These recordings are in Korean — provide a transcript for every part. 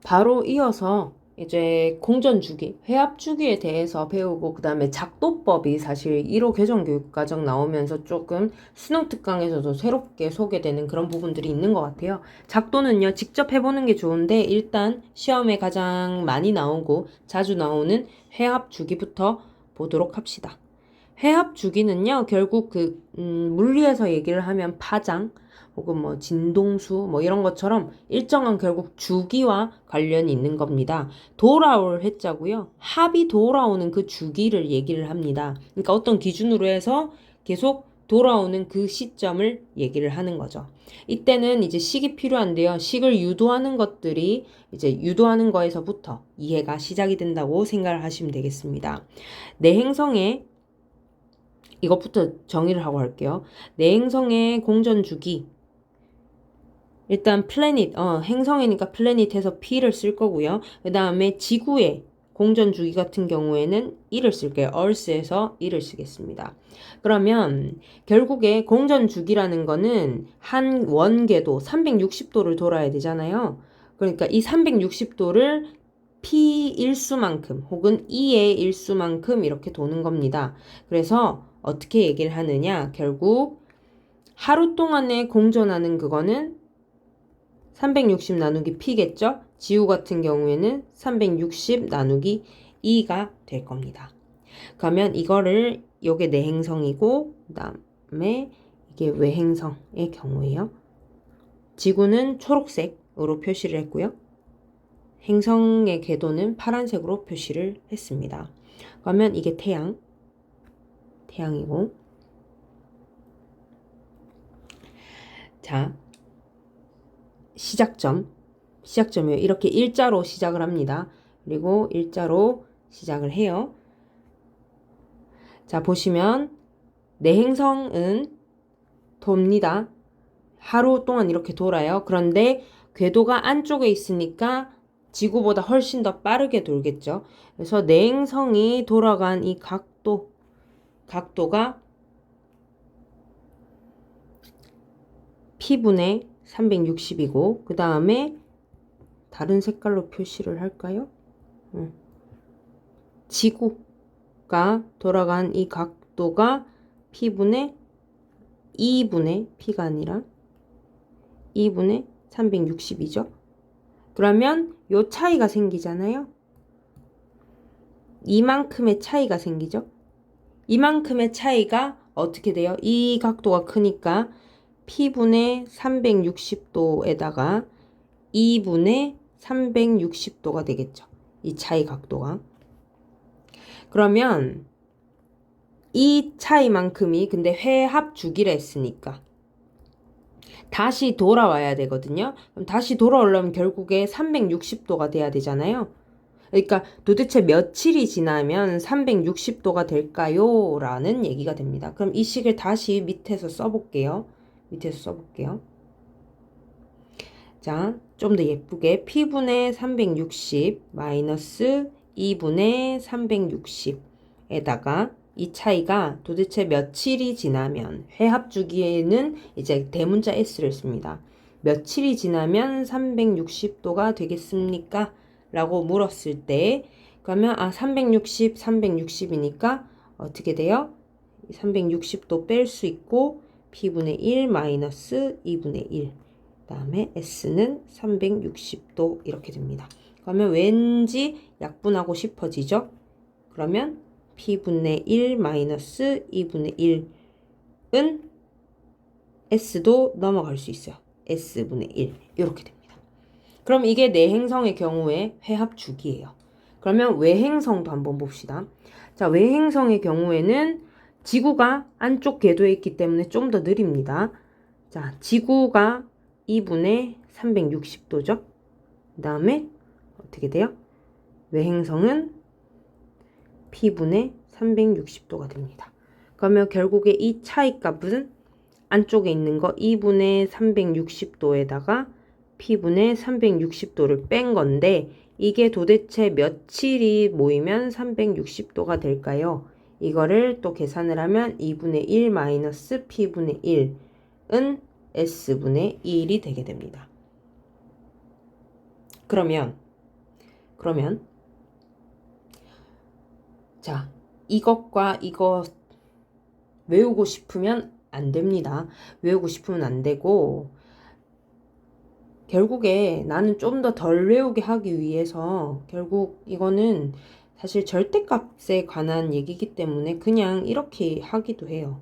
바로 이어서 이제 공전주기, 회합주기에 대해서 배우고 그 다음에 작도법이 사실 1호 개정교육과정 나오면서 조금 수능 특강에서도 새롭게 소개되는 그런 부분들이 있는 것 같아요. 작도는요, 직접 해보는 게 좋은데 일단 시험에 가장 많이 나오고 자주 나오는 회합주기부터 보도록 합시다. 회합주기는요, 결국 물리에서 얘기를 하면 파장, 혹은 뭐 진동수 뭐 이런 것처럼 일정한 결국 주기와 관련이 있는 겁니다. 돌아올 해자고요. 합이 돌아오는 그 주기를 얘기를 합니다. 그러니까 어떤 기준으로 해서 계속 돌아오는 그 시점을 얘기를 하는 거죠. 이때는 이제 식이 필요한데요. 식을 유도하는 것들이 이제 유도하는 거에서부터 이해가 시작이 된다고 생각을 하시면 되겠습니다. 내 행성에 이것부터 정의를 하고 할게요. 내 행성의 공전 주기 일단 플래닛, 행성이니까 플래닛 해서 P를 쓸 거고요. 그 다음에 지구의 공전 주기 같은 경우에는 E를 쓸게요. Earth에서 E를 쓰겠습니다. 그러면 결국에 공전 주기라는 거는 한 원궤도 360도를 돌아야 되잖아요. 그러니까 이 360도를 P 일수만큼 혹은 E의 일수만큼 이렇게 도는 겁니다. 그래서 어떻게 얘기를 하느냐? 결국 하루 동안에 공전하는 그거는 360 나누기 P겠죠? 지구 같은 경우에는 360 나누기 2가 될 겁니다. 그러면 이거를 요게 내 행성이고 그 다음에 이게 외행성의 경우예요. 지구는 초록색으로 표시를 했고요. 행성의 궤도는 파란색으로 표시를 했습니다. 그러면 이게 태양이고 자 시작점이에요. 이렇게 일자로 시작을 합니다. 그리고 일자로 시작을 해요. 자, 보시면 내 행성은 돕니다. 하루 동안 이렇게 돌아요. 그런데 궤도가 안쪽에 있으니까 지구보다 훨씬 더 빠르게 돌겠죠. 그래서 내 행성이 돌아간 이 각도가 P분의 360이고 그 다음에 다른 색깔로 표시를 할까요? 지구가 돌아간 이 각도가 P분의 2분의 P가 아니라 2분의 360이죠. 그러면 요 차이가 생기잖아요. 이만큼의 차이가 생기죠. 이만큼의 차이가 어떻게 돼요? 이 각도가 크니까 P분의 360도에다가 2분의 360도가 되겠죠. 이 차이 각도가. 그러면 이 차이만큼이 근데 회합 주기라 했으니까 다시 돌아와야 되거든요. 그럼 다시 돌아오려면 결국에 360도가 돼야 되잖아요. 그러니까 도대체 며칠이 지나면 360도가 될까요? 라는 얘기가 됩니다. 그럼 이 식을 다시 밑에서 써볼게요. 자, 좀 더 예쁘게 P분의 360 마이너스 2분의 360에다가 이 차이가 도대체 며칠이 지나면 회합 주기에는 이제 대문자 S를 씁니다. 며칠이 지나면 360도가 되겠습니까? 라고 물었을 때 그러면 360이니까 어떻게 돼요? 360도 뺄 수 있고 P분의 1 마이너스 2분의 1 그 다음에 S는 360도 이렇게 됩니다. 그러면 왠지 약분하고 싶어지죠? 그러면 P분의 1 마이너스 2분의 1은 S도 넘어갈 수 있어요. S분의 1 이렇게 됩니다. 그럼 이게 내행성의 경우에 회합 주기예요. 그러면 외행성도 한번 봅시다. 자, 외행성의 경우에는 지구가 안쪽 궤도에 있기 때문에 좀 더 느립니다. 자, 지구가 2분의 360도죠. 그 다음에 어떻게 돼요? 외행성은 P분의 360도가 됩니다. 그러면 결국에 이 차이 값은 안쪽에 있는 거 2분의 360도에다가 P분의 360도를 뺀 건데 이게 도대체 며칠이 모이면 360도가 될까요? 이거를 또 계산을 하면 2분의 1 마이너스 P분의 1은 S분의 1이 되게 됩니다. 그러면 그러면 자, 이것과 이것 외우고 싶으면 안 됩니다. 외우고 싶으면 안 되고 결국에 나는 좀 더 덜 외우게 하기 위해서 결국 이거는 사실 절대값에 관한 얘기이기 때문에 그냥 이렇게 하기도 해요.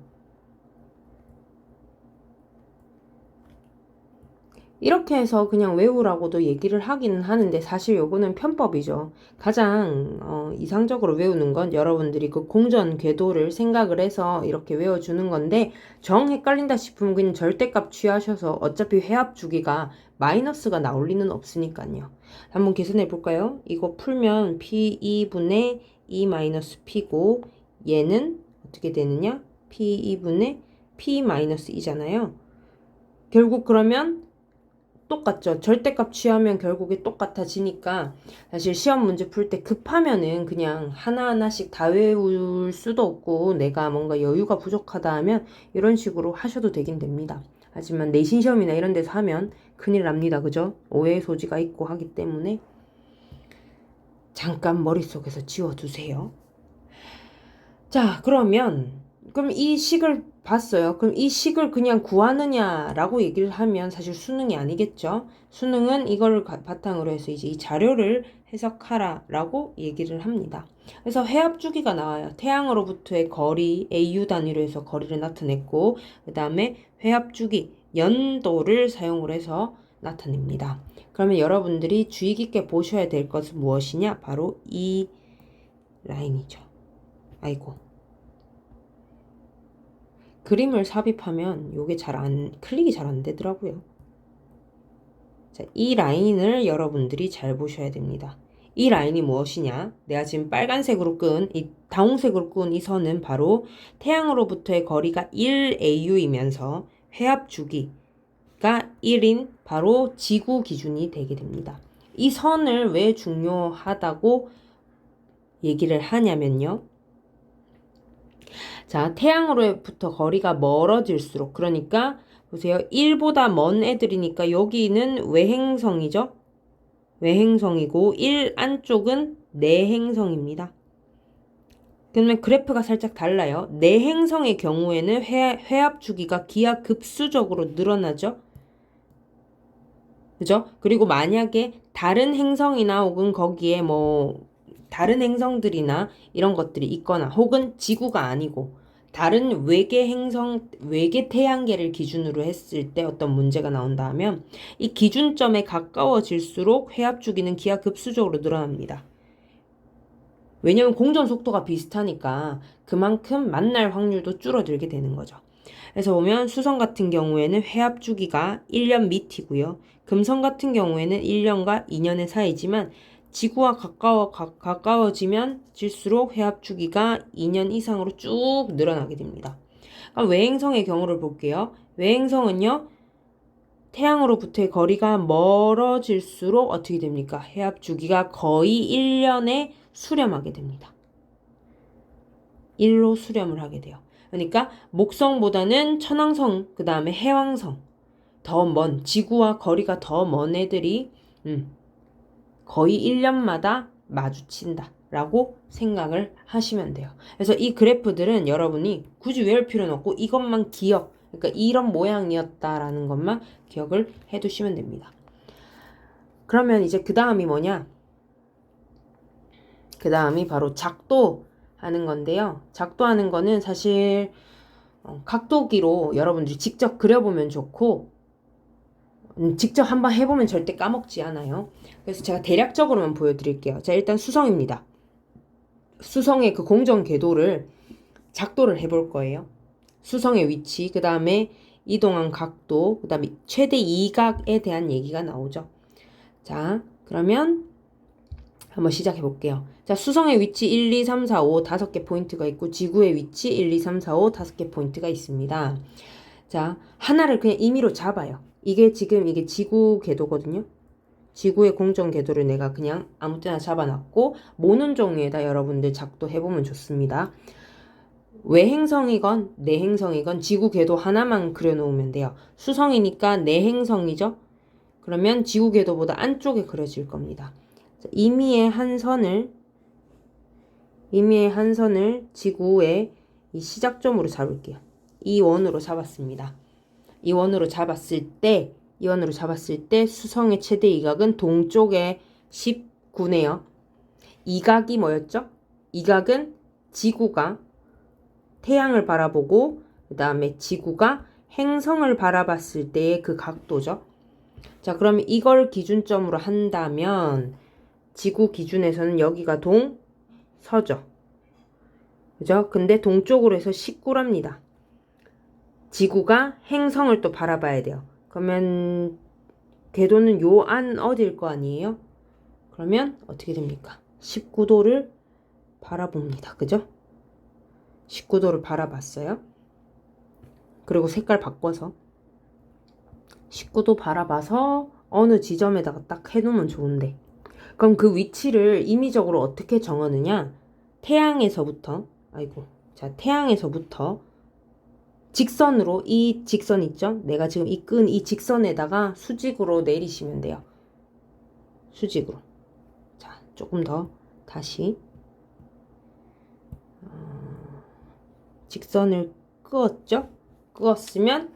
이렇게 해서 그냥 외우라고도 얘기를 하기는 하는데 사실 요거는 편법이죠. 가장 이상적으로 외우는 건 여러분들이 그 공전 궤도를 생각을 해서 이렇게 외워주는 건데 정 헷갈린다 싶으면 그냥 절대값 취하셔서 어차피 회합 주기가 마이너스가 나올 리는 없으니까요. 한번 계산해 볼까요? 이거 풀면 P2분의 2-P고 얘는 어떻게 되느냐? P2분의 P-2잖아요. 결국 그러면 똑같죠. 절대값 취하면 결국에 똑같아지니까 사실 시험 문제 풀 때 급하면은 그냥 하나하나씩 다 외울 수도 없고 내가 뭔가 여유가 부족하다 하면 이런 식으로 하셔도 되긴 됩니다. 하지만 내신 시험이나 이런 데서 하면 큰일 납니다. 그죠? 오해의 소지가 있고 하기 때문에 잠깐 머릿속에서 지워두세요. 자, 그럼 이 식을 봤어요. 그럼 이 식을 그냥 구하느냐라고 얘기를 하면 사실 수능이 아니겠죠. 수능은 이걸 바탕으로 해서 이제 이 자료를 해석하라라고 얘기를 합니다. 그래서 회합 주기가 나와요. 태양으로부터의 거리 AU 단위로 해서 거리를 나타냈고 그 다음에 회합 주기 연도를 사용을 해서 나타냅니다. 그러면 여러분들이 주의 깊게 보셔야 될 것은 무엇이냐? 바로 이 라인이죠. 아이고. 그림을 삽입하면 요게 클릭이 잘 안 되더라고요. 자, 이 라인을 여러분들이 잘 보셔야 됩니다. 이 라인이 무엇이냐? 내가 지금 빨간색으로 다홍색으로 끈 이 선은 바로 태양으로부터의 거리가 1AU이면서 회합 주기가 1인 바로 지구 기준이 되게 됩니다. 이 선을 왜 중요하다고 얘기를 하냐면요. 자, 태양으로부터 거리가 멀어질수록 그러니까 보세요. 1보다 먼 애들이니까 여기는 외행성이죠. 외행성이고 1 안쪽은 내행성입니다. 그러면 그래프가 살짝 달라요. 내행성의 경우에는 회합 주기가 기하급수적으로 늘어나죠. 그죠? 그리고 만약에 다른 행성이나 혹은 거기에 다른 행성들이나 이런 것들이 있거나 혹은 지구가 아니고 다른 외계 태양계를 기준으로 했을 때 어떤 문제가 나온다 하면 이 기준점에 가까워질수록 회합 주기는 기하급수적으로 늘어납니다. 왜냐면 공전 속도가 비슷하니까 그만큼 만날 확률도 줄어들게 되는 거죠. 그래서 보면 수성 같은 경우에는 회합 주기가 1년 밑이고요. 금성 같은 경우에는 1년과 2년의 사이지만 지구와 가까워지면 질수록 회합 주기가 2년 이상으로 쭉 늘어나게 됩니다. 그럼 외행성의 경우를 볼게요. 외행성은요. 태양으로부터의 거리가 멀어질수록 어떻게 됩니까? 회합 주기가 거의 1년에 수렴하게 됩니다. 1로 수렴을 하게 돼요. 그러니까 목성보다는 천왕성, 그 다음에 해왕성, 지구와 거리가 더 먼 애들이 거의 1년마다 마주친다 라고 생각을 하시면 돼요. 그래서 이 그래프들은 여러분이 굳이 외울 필요는 없고 이것만 그러니까 이런 모양이었다라는 것만 기억을 해두시면 됩니다. 그러면 이제 그 다음이 뭐냐? 그 다음이 바로 작도하는 건데요. 작도하는 거는 사실 각도기로 여러분들이 직접 그려보면 좋고 직접 한번 해보면 절대 까먹지 않아요. 그래서 제가 대략적으로만 보여드릴게요. 자, 일단 수성입니다. 수성의 그 공전 궤도를 작도를 해볼 거예요. 수성의 위치, 그 다음에 이동한 각도, 그 다음에 최대 이각에 대한 얘기가 나오죠. 자, 그러면 한번 시작해 볼게요. 자, 수성의 위치 1, 2, 3, 4, 5 5개 포인트가 있고 지구의 위치 1, 2, 3, 4, 5 5개 포인트가 있습니다. 자, 하나를 그냥 임의로 잡아요. 이게 지구 궤도거든요. 지구의 공전 궤도를 내가 그냥 아무 때나 잡아놨고 모는 종이에다 여러분들 작도해보면 좋습니다. 외행성이건 내행성이건 지구 궤도 하나만 그려놓으면 돼요. 수성이니까 내행성이죠. 그러면 지구 궤도보다 안쪽에 그려질 겁니다. 임의의 한 선을 지구의 이 시작점으로 잡을게요. 이 원으로 잡았습니다. 이 원으로 잡았을 때 수성의 최대 이각은 동쪽에 19네요. 이각이 뭐였죠? 이각은 지구가 태양을 바라보고 그 다음에 지구가 행성을 바라봤을 때의 그 각도죠. 자, 그러면 이걸 기준점으로 한다면 지구 기준에서는 여기가 동서죠. 그죠? 근데 동쪽으로 해서 19랍니다. 지구가 행성을 또 바라봐야 돼요. 그러면 궤도는 요 안 어디일 거 아니에요? 그러면 어떻게 됩니까? 19도를 바라봅니다. 그죠? 19도를 바라봤어요. 그리고 색깔 바꿔서 19도 바라봐서 어느 지점에다가 딱 해놓으면 좋은데, 그럼 그 위치를 임의적으로 어떻게 정하느냐? 태양에서부터 직선으로, 이 직선 있죠? 내가 지금 이끈 이 직선에다가 수직으로 내리시면 돼요. 수직으로. 자, 조금 더 다시 직선을 끄었죠? 끄었으면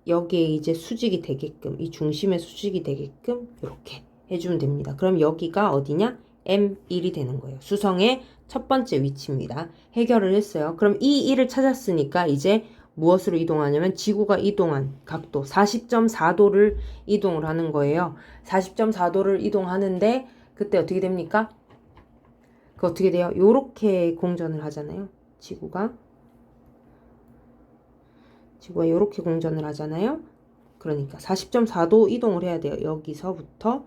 여기에 이제 수직이 되게끔, 이 중심에 수직이 되게끔 이렇게 해주면 됩니다. 그럼 여기가 어디냐? M1이 되는 거예요. 수성의 첫 번째 위치입니다. 해결을 했어요. 그럼 이 1을 찾았으니까 이제 무엇으로 이동하냐면 지구가 이동한 각도 40.4도를 이동을 하는 거예요. 40.4도를 이동하는데 그때 어떻게 됩니까? 그 어떻게 돼요? 요렇게 공전을 하잖아요. 지구가 이렇게 공전을 하잖아요. 그러니까 40.4도 이동을 해야 돼요. 여기서부터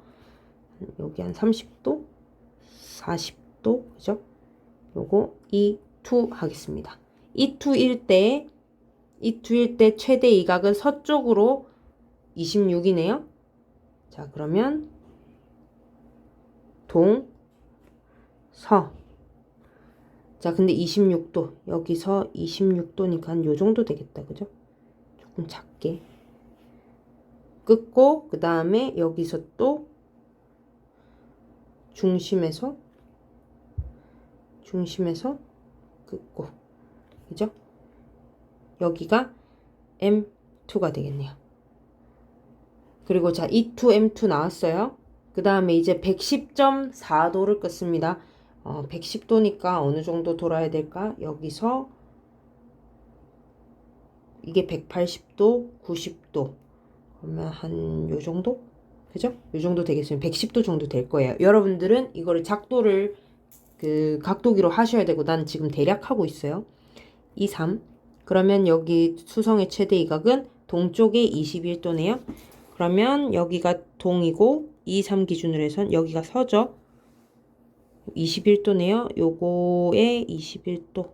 여기 한 30도, 40도, 그죠? 요거 E2 하겠습니다. E2일 때 최대 이각은 서쪽으로 26이네요. 자, 그러면 동서. 자, 근데 26도. 여기서 26도니까 한 요 정도 되겠다. 그죠? 조금 작게. 끊고, 그 다음에 여기서 또 중심에서 끊고. 그죠? 여기가 M2가 되겠네요. 그리고 자, E2, M2 나왔어요. 그 다음에 이제 110.4도를 끊습니다. 110도니까 어느 정도 돌아야 될까? 여기서 이게 180도, 90도. 그러면 한 요 정도? 그죠? 요 정도 되겠습니다. 110도 정도 될 거예요. 여러분들은 이거를 작도를 그 각도기로 하셔야 되고, 난 지금 대략 하고 있어요. 2, 3. 그러면 여기 수성의 최대 이각은 동쪽에 21도네요. 그러면 여기가 동이고 2, 3 기준으로 해선 여기가 서죠. 21도네요. 요거에 21도.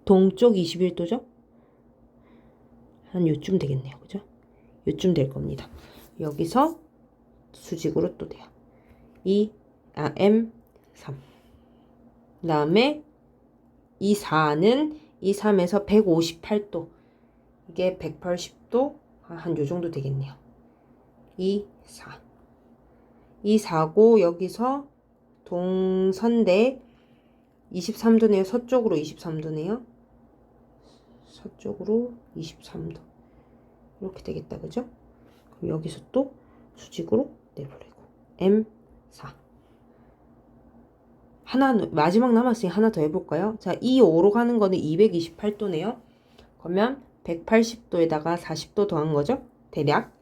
동쪽 21도죠? 한 요쯤 되겠네요. 그죠? 요쯤 될 겁니다. 여기서 수직으로 또 돼요. M3. 그 다음에 이 4는 이 3에서 158도. 이게 180도. 한 요 정도 되겠네요. 이 4. 이 4고 여기서 동선대 23도네요. 서쪽으로 23도네요. 서쪽으로 23도. 이렇게 되겠다. 그죠? 그럼 여기서 또 수직으로 내보내고. M4. 마지막 남았으니 하나 더 해볼까요? 자, 이 5로 가는 거는 228도네요. 그러면 180도에다가 40도 더한 거죠? 대략.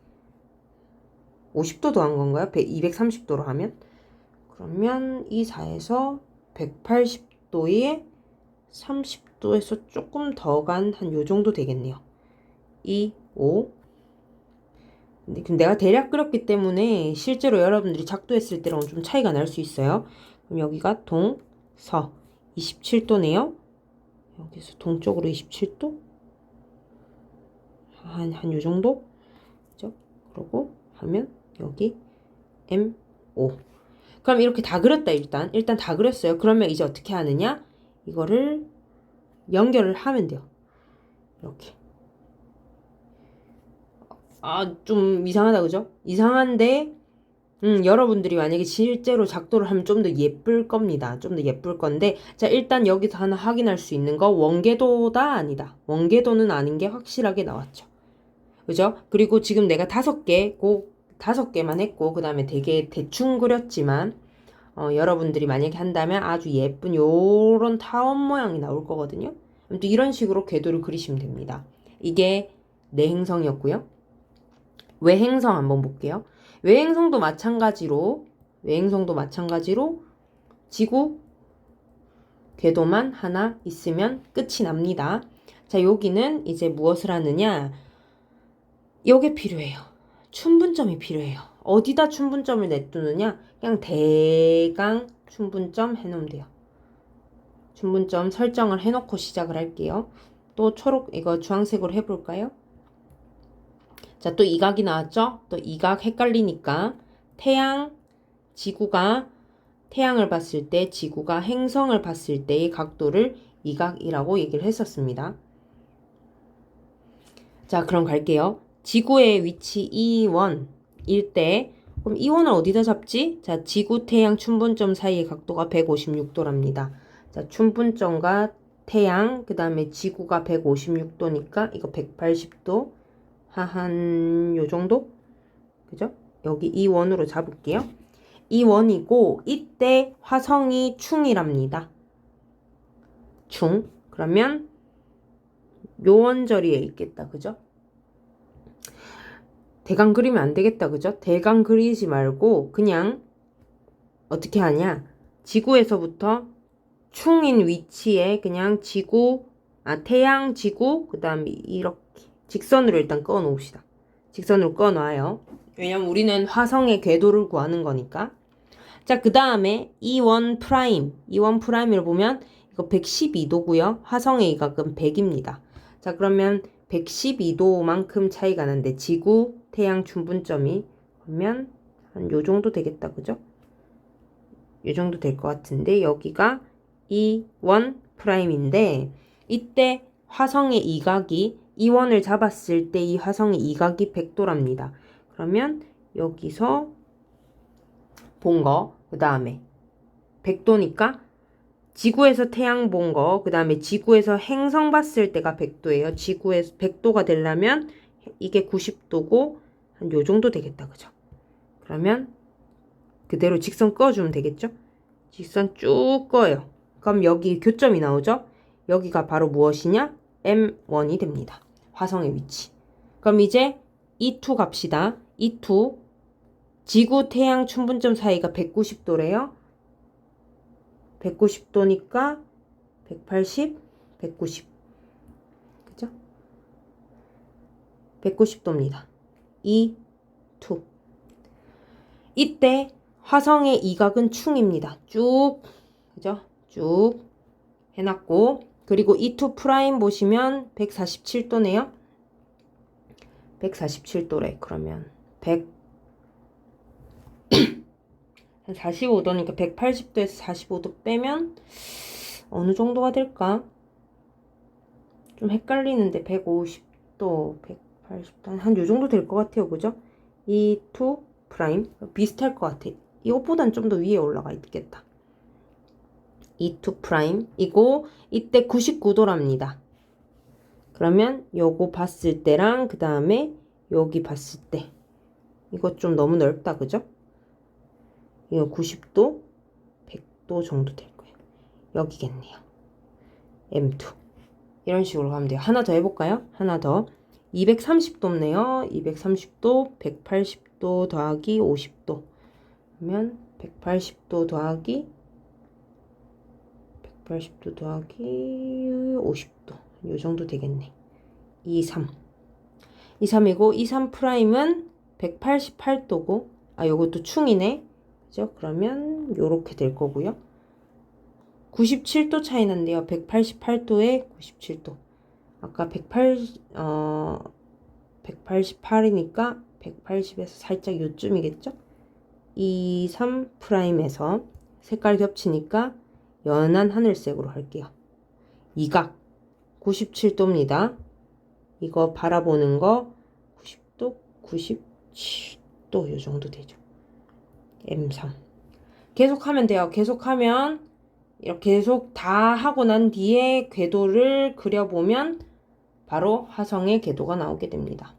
50도 더한 건가요? 230도로 하면? 그러면 이 4에서 180도에 30도에서 조금 더 간 한 요 정도 되겠네요. 2, 5. 근데 내가 대략 그렸기 때문에 실제로 여러분들이 작도했을 때랑 좀 차이가 날 수 있어요. 그럼 여기가 동서 27도네요. 여기서 동쪽으로 27도? 한 요 정도? 그죠? 그러고 하면 여기 M5. 그럼 이렇게 다 그렸다. 일단 다 그렸어요. 그러면 이제 어떻게 하느냐? 이거를 연결을 하면 돼요. 이렇게. 좀 이상하다. 그죠? 이상한데 여러분들이 만약에 실제로 작도를 하면 좀 더 예쁠 겁니다. 좀 더 예쁠 건데, 자, 일단 여기서 하나 확인할 수 있는 거, 원궤도다, 아니다. 원궤도는 아닌 게 확실하게 나왔죠. 그죠? 그리고 지금 내가 5개만 했고, 그 다음에 되게 대충 그렸지만, 여러분들이 만약에 한다면 아주 예쁜 요런 타원 모양이 나올 거거든요. 또 이런 식으로 궤도를 그리시면 됩니다. 이게 내행성이었고요. 외행성 한번 볼게요. 외행성도 마찬가지로 지구 궤도만 하나 있으면 끝이 납니다. 자, 여기는 이제 무엇을 하느냐? 요게 필요해요. 춘분점이 필요해요. 어디다 춘분점을 내두느냐? 그냥 대강 춘분점 해놓으면 돼요. 춘분점 설정을 해놓고 시작을 할게요. 또 이거 주황색으로 해볼까요? 자, 또 이각이 나왔죠? 또 이각 헷갈리니까 태양을 봤을 때, 지구가 행성을 봤을 때의 각도를 이각이라고 얘기를 했었습니다. 자, 그럼 갈게요. 지구의 위치 E1일 때, 그럼 E1을 어디다 잡지? 자, 지구, 태양, 춘분점 사이의 각도가 156도랍니다. 자, 춘분점과 태양, 그 다음에 지구가 156도니까 이거 180도, 한 요 정도? 그죠? 여기 E1으로 잡을게요. E1이고, 이때 화성이 충이랍니다. 충. 그러면 요원저리에 있겠다. 그죠? 대강 그리면 안 되겠다. 그죠? 대강 그리지 말고 그냥 어떻게 하냐? 지구에서부터 충인 위치에 그냥 태양, 지구, 그 다음에 이렇게 직선으로 일단 꺼 놓읍시다. 직선으로 꺼 놔요. 왜냐면 우리는 화성의 궤도를 구하는 거니까. 자, 그 다음에 E1 프라임을 보면 이거 112도고요. 화성의 이각은 100입니다. 자, 그러면 112도만큼 차이가 나는데 지구, 태양 춘분점이 그러면 한 요 정도 되겠다. 그죠? 요 정도 될 것 같은데 여기가 E1 프라임인데 이때 화성의 이각이 E1을 잡았을 때 이 화성의 이각이 100도랍니다. 그러면 여기서 본 거, 그 다음에 100도니까 지구에서 태양 본 거, 그 다음에 지구에서 행성 봤을 때가 100도예요. 지구에서 100도가 되려면 이게 90도고 한 요 정도 되겠다. 그죠? 그러면 그대로 직선 꺼주면 되겠죠? 직선 쭉 꺼요. 그럼 여기 교점이 나오죠? 여기가 바로 무엇이냐? M1이 됩니다. 화성의 위치. 그럼 이제 E2 갑시다. E2 지구, 태양, 춘분점 사이가 190도래요. 190도니까 180, 190. 그죠? 190도입니다. E2. 이때 화성의 이각은 충입니다. 쭉, 그죠? 쭉 해놨고, 그리고 E2 프라임 보시면 147도네요. 147도래. 그러면 45도니까 180도에서 45도 빼면 어느 정도가 될까? 좀 헷갈리는데 150도, 180도 한 요 정도 될 것 같아요. 그죠? E2 프라임 비슷할 것 같아. 이것보단 좀 더 위에 올라가 있겠다. E2 프라임이고 이때 99도랍니다. 그러면 요거 봤을 때랑 그 다음에 여기 봤을 때 이거 좀 너무 넓다. 그죠? 이거 90도, 100도 정도 될 거예요. 여기겠네요. M2. 이런 식으로 가면 돼요. 하나 더 해볼까요? 하나 더. 230도네요. 230도, 180도 더하기 50도. 그러면 180도 더하기 50도. 이 정도 되겠네. 23이고 23 프라임은 188도고 요것도 충이네. 그죠? 그러면 요렇게 될 거고요. 97도 차이 난대요. 188도에 97도. 아까 188이니까 180에서 살짝 요쯤이겠죠? 23 프라임에서 색깔 겹치니까 연한 하늘색으로 할게요. 이각 97도입니다. 이거 바라보는 거 90도, 97도 요 정도 되죠. M3. 계속하면 돼요. 계속하면 이렇게 계속 다 하고 난 뒤에 궤도를 그려보면 바로 화성의 궤도가 나오게 됩니다.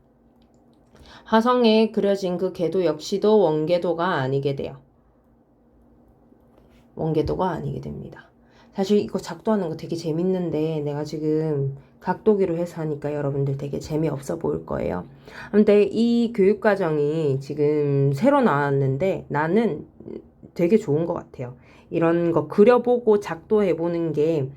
화성에 그려진 그 궤도 역시도 원궤도가 아니게 돼요. 원궤도가 아니게 됩니다. 사실 이거 작도하는 거 되게 재밌는데 내가 지금 각도기로 해서 하니까 여러분들 되게 재미없어 보일 거예요. 근데 이 교육과정이 지금 새로 나왔는데 나는 되게 좋은 것 같아요. 이런 거 그려보고 작도해보는 게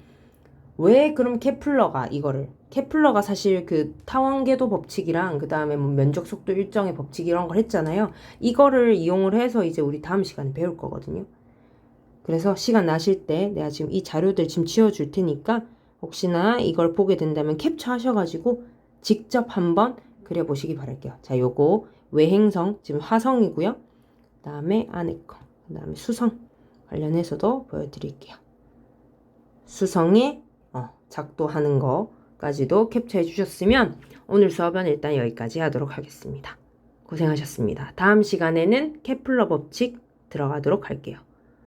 왜 그럼 케플러가 이거를 케플러가 사실 그 타원궤도 법칙이랑 그 다음에 뭐 면적 속도 일정의 법칙 이런 걸 했잖아요. 이거를 이용을 해서 이제 우리 다음 시간에 배울 거거든요. 그래서 시간 나실 때 내가 지금 이 자료들 지금 지워줄 테니까 혹시나 이걸 보게 된다면 캡처하셔가지고 직접 한번 그려보시기 바랄게요. 자, 요거 외행성 지금 화성이고요. 그 다음에 안에 거, 그 다음에 수성 관련해서도 보여드릴게요. 수성에 작도하는 거까지도 캡처해 주셨으면 오늘 수업은 일단 여기까지 하도록 하겠습니다. 고생하셨습니다. 다음 시간에는 케플러 법칙 들어가도록 할게요.